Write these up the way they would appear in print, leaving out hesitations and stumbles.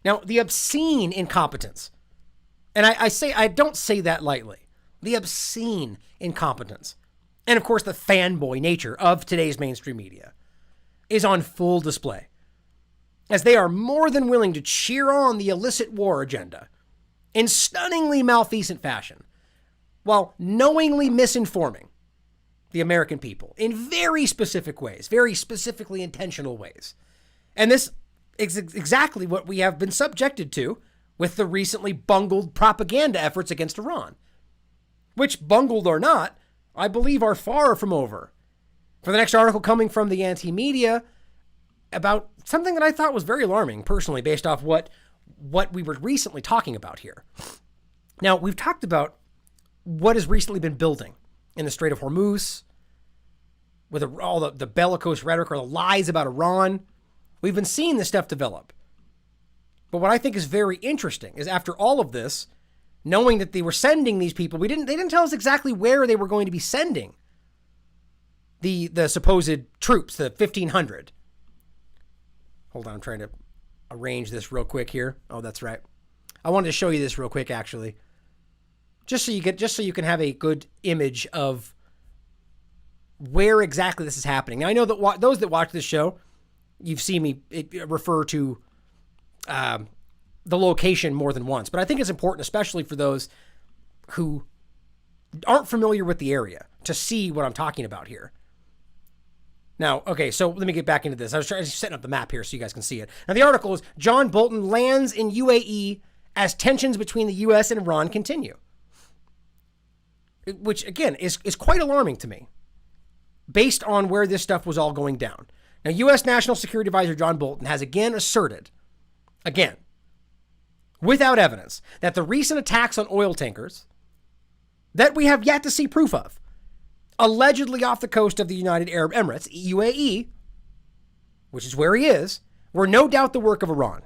Now, the obscene incompetence, and I don't say that lightly, the obscene incompetence, and of course the fanboy nature of today's mainstream media is on full display, as they are more than willing to cheer on the illicit war agenda in stunningly malfeasant fashion, while knowingly misinforming the American people in very specific ways, very specifically intentional ways. And this is exactly what we have been subjected to with the recently bungled propaganda efforts against Iran, which, bungled or not, I believe are far from over. For the next article coming from the anti-media about something that I thought was very alarming, personally, based off what we were recently talking about here. Now, we've talked about what has recently been building in the Strait of Hormuz, with all the bellicose rhetoric or the lies about Iran. We've been seeing this stuff develop. But what I think is very interesting is after all of this, knowing that they were sending these people, they didn't tell us exactly where they were going to be sending the supposed troops, the 1,500. Hold on, I'm trying to arrange this real quick here. Oh, that's right. I wanted to show you this real quick, actually, just so you can have a good image of where exactly this is happening. Now, I know that those that watch this show, you've seen me refer to the location more than once, but I think it's important, especially for those who aren't familiar with the area, to see what I'm talking about here. Now, okay, so let me get back into this. I was setting up the map here so you guys can see it. Now, the article is John Bolton lands in UAE as tensions between the U.S. and Iran continue, which, again, is quite alarming to me based on where this stuff was all going down. Now, U.S. National Security Advisor John Bolton has again asserted, without evidence, that the recent attacks on oil tankers that we have yet to see proof of, allegedly off the coast of the United Arab Emirates, UAE, which is where he is, were no doubt the work of Iran.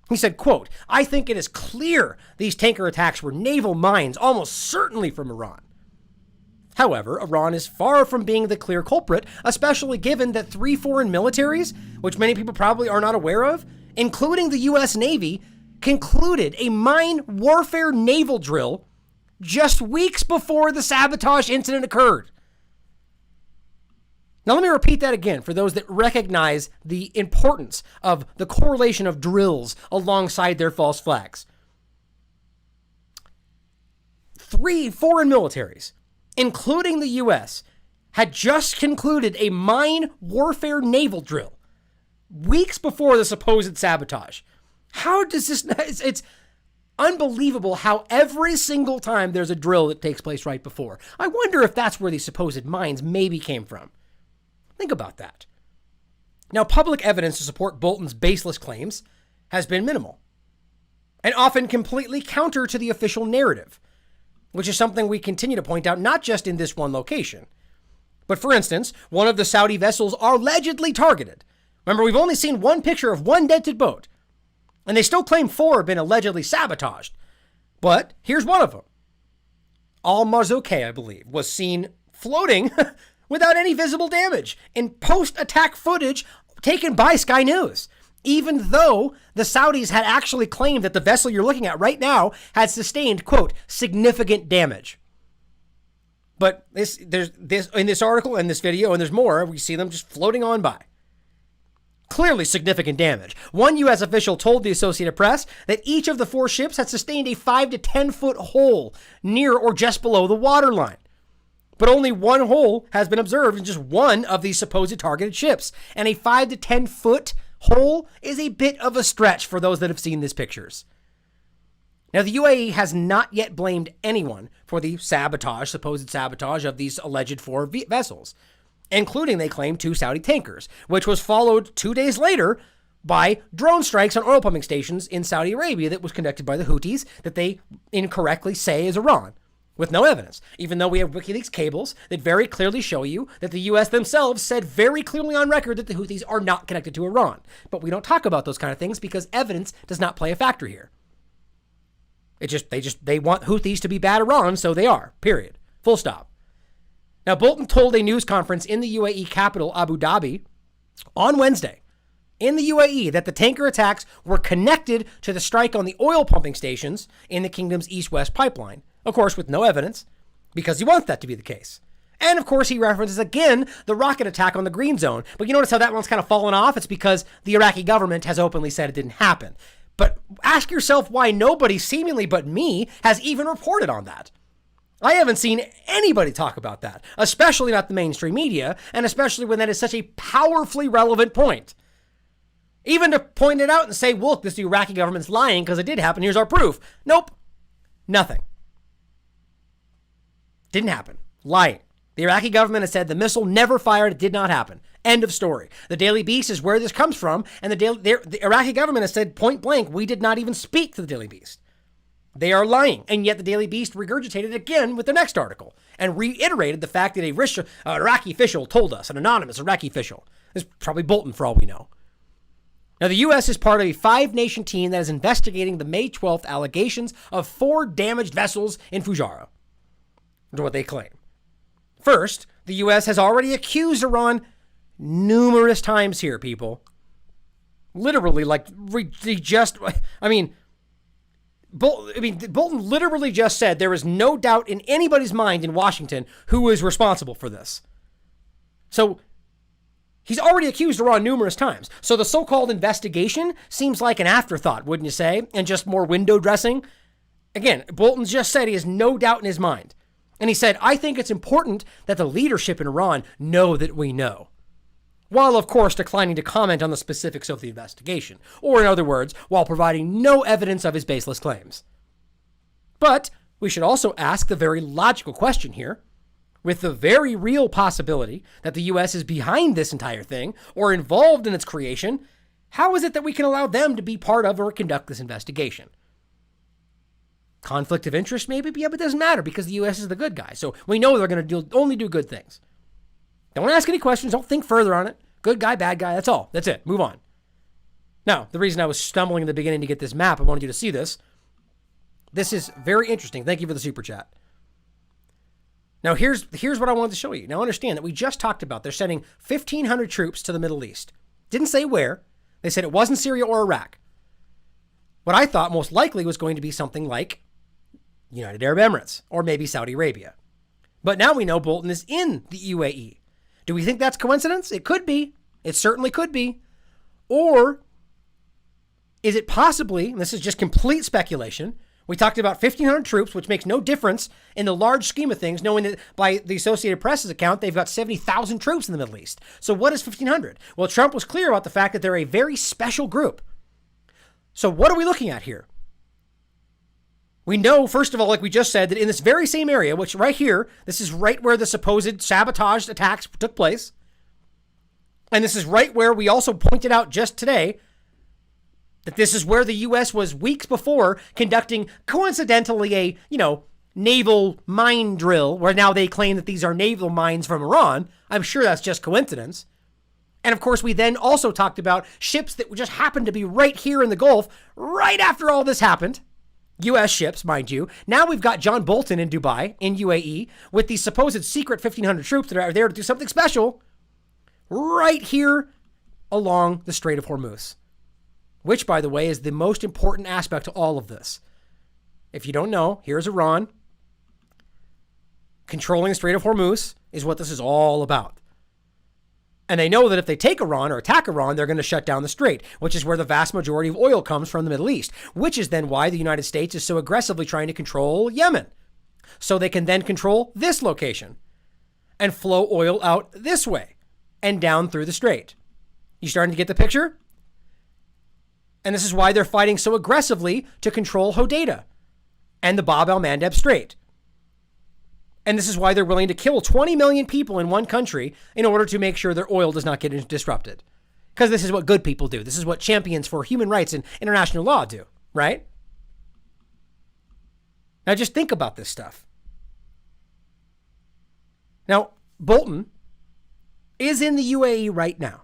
He said, quote, "I think it is clear these tanker attacks were naval mines, almost certainly from Iran." However, Iran is far from being the clear culprit, especially given that 3 foreign militaries, which many people probably are not aware of, including the U.S. Navy, concluded a mine warfare naval drill just weeks before the sabotage incident occurred. Now, let me repeat that again for those that recognize the importance of the correlation of drills alongside their false flags. 3 foreign militaries, including the U.S., had just concluded a mine warfare naval drill weeks before the supposed sabotage. How does this... It's unbelievable how every single time there's a drill that takes place right before. I wonder if that's where these supposed mines maybe came from. Think about that. Now, public evidence to support Bolton's baseless claims has been minimal and often completely counter to the official narrative, which is something we continue to point out, not just in this one location. But for instance, one of the Saudi vessels are allegedly targeted. Remember, we've only seen one picture of one dented boat, and they still claim 4 have been allegedly sabotaged. But here's one of them. Al Marzoukeh, I believe, was seen floating without any visible damage in post-attack footage taken by Sky News, even though the Saudis had actually claimed that the vessel you're looking at right now had sustained, quote, significant damage. But there's in this article and this video, and there's more, we see them just floating on by. Clearly significant damage. One U.S. official told the Associated Press that each of the 4 ships had sustained a 5 to 10 foot hole near or just below the waterline. But only one hole has been observed in just one of these supposed targeted ships. And a 5 to 10 foot hole is a bit of a stretch for those that have seen these pictures. Now, the UAE has not yet blamed anyone for the supposed sabotage of these alleged 4 vessels, including, they claim, 2 Saudi tankers, which was followed 2 days later by drone strikes on oil pumping stations in Saudi Arabia that was conducted by the Houthis that they incorrectly say is Iran, with no evidence, even though we have WikiLeaks cables that very clearly show you that the U.S. themselves said very clearly on record that the Houthis are not connected to Iran. But we don't talk about those kind of things because evidence does not play a factor here. They want Houthis to be bad Iran, so they are, period. Full stop. Now, Bolton told a news conference in the UAE capital, Abu Dhabi, on Wednesday in the UAE that the tanker attacks were connected to the strike on the oil pumping stations in the kingdom's east-west pipeline. Of course, with no evidence, because he wants that to be the case. And of course, he references again the rocket attack on the Green Zone. But you notice how that one's kind of fallen off? It's because the Iraqi government has openly said it didn't happen. But ask yourself why nobody, seemingly but me, has even reported on that. I haven't seen anybody talk about that, especially not the mainstream media, and especially when that is such a powerfully relevant point. Even to point it out and say, look, this Iraqi government's lying because it did happen. Here's our proof. Nope. Nothing. Didn't happen. Lying. The Iraqi government has said the missile never fired. It did not happen. End of story. The Daily Beast is where this comes from. And the Iraqi government has said point blank, we did not even speak to the Daily Beast. They are lying. And yet the Daily Beast regurgitated again with the next article and reiterated the fact that an Iraqi official told us, an anonymous Iraqi official. It's probably Bolton for all we know. Now, the U.S. is part of a 5-nation team that is investigating the May 12th allegations of 4 damaged vessels in Fujairah. To what they claim. First, the U.S. has already accused Iran numerous times here, people. Literally, Bolton literally just said there is no doubt in anybody's mind in Washington who is responsible for this. So, he's already accused Iran numerous times. So the so-called investigation seems like an afterthought, wouldn't you say? And just more window dressing. Again, Bolton just said he has no doubt in his mind. And he said, I think it's important that the leadership in Iran know that we know. While, of course, declining to comment on the specifics of the investigation. Or, in other words, while providing no evidence of his baseless claims. But we should also ask the very logical question here. With the very real possibility that the U.S. is behind this entire thing or involved in its creation, how is it that we can allow them to be part of or conduct this investigation? Conflict of interest, maybe? Yeah, but it doesn't matter because the U.S. is the good guy. So we know they're going to only do good things. Don't ask any questions. Don't think further on it. Good guy, bad guy. That's all. That's it. Move on. Now, the reason I was stumbling in the beginning to get this map, I wanted you to see this. This is very interesting. Thank you for the super chat. Now, here's what I wanted to show you. Now, understand that we just talked about they're sending 1,500 troops to the Middle East. Didn't say where. They said it wasn't Syria or Iraq. What I thought most likely was going to be something like United Arab Emirates or maybe Saudi Arabia. But now we know Bolton is in the UAE. Do we think that's coincidence? It could be. It certainly could be. Or is it possibly, and this is just complete speculation, we talked about 1,500 troops, which makes no difference in the large scheme of things, knowing that by the Associated Press's account, they've got 70,000 troops in the Middle East. So what is 1,500? Well, Trump was clear about the fact that they're a very special group. So what are we looking at here? We know, first of all, like we just said, that in this very same area, which right here, this is right where the supposed sabotaged attacks took place. And this is right where we also pointed out just today that this is where the U.S. was weeks before conducting, coincidentally, a, naval mine drill, where now they claim that these are naval mines from Iran. I'm sure that's just coincidence. And of course, we then also talked about ships that just happened to be right here in the Gulf, right after all this happened. U.S. ships, mind you. Now we've got John Bolton in Dubai, in UAE, with these supposed secret 1,500 troops that are there to do something special, right here along the Strait of Hormuz. Which, by the way, is the most important aspect to all of this. If you don't know, here's Iran. Controlling the Strait of Hormuz is what this is all about. And they know that if they take Iran or attack Iran, they're going to shut down the strait, which is where the vast majority of oil comes from the Middle East, which is then why the United States is so aggressively trying to control Yemen. So they can then control this location and flow oil out this way and down through the strait. You starting to get the picture? And this is why they're fighting so aggressively to control Hodeidah and the Bab el-Mandeb Strait. And this is why they're willing to kill 20 million people in one country in order to make sure their oil does not get disrupted. Because this is what good people do. This is what champions for human rights and international law do, right? Now just think about this stuff. Now, Bolton is in the UAE right now.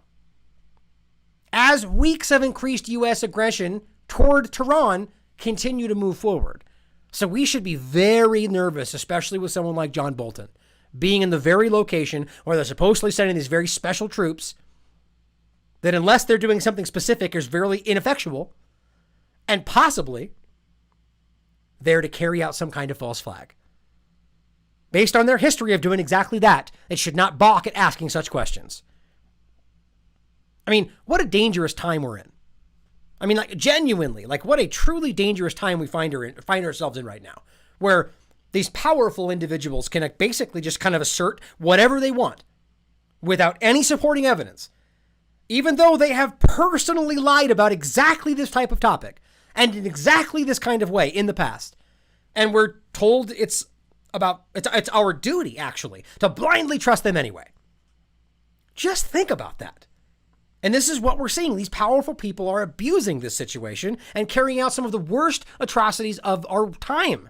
As weeks of increased U.S. aggression toward Tehran continue to move forward. So we should be very nervous, especially with someone like John Bolton, being in the very location where they're supposedly sending these very special troops that unless they're doing something specific is very ineffectual and possibly there to carry out some kind of false flag. Based on their history of doing exactly that, they should not balk at asking such questions. I mean, what a dangerous time we're in. I mean, like, genuinely, like, what a truly dangerous time we find ourselves in right now, where these powerful individuals can basically just kind of assert whatever they want without any supporting evidence, even though they have personally lied about exactly this type of topic and in exactly this kind of way in the past. And we're told it's our duty, actually, to blindly trust them anyway. Just think about that. And this is what we're seeing. These powerful people are abusing this situation and carrying out some of the worst atrocities of our time.